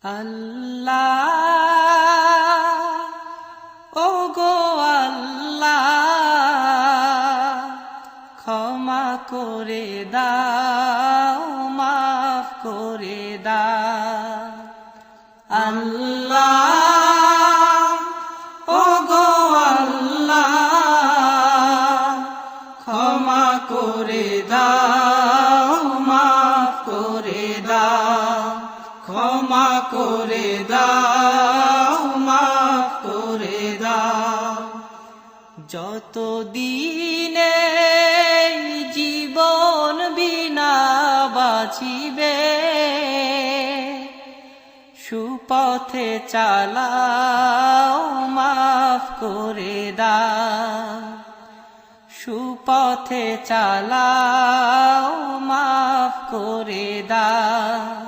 আল্লাহ ও গো আল্লাহ, ক্ষমা করে দাও, মাফ করে দাও। আল্লাহ ও গো আল্লাহ, ক্ষমা করে দাও, মাফ করে দাও। ক্ষমা করে দাও, মাফ করে দাও। যত দিনে জীবন বিনা বাঁচিবে, সুপথে চালাও, মাফ করে দাও। সুপথে চালাও, মাফ করে দাও।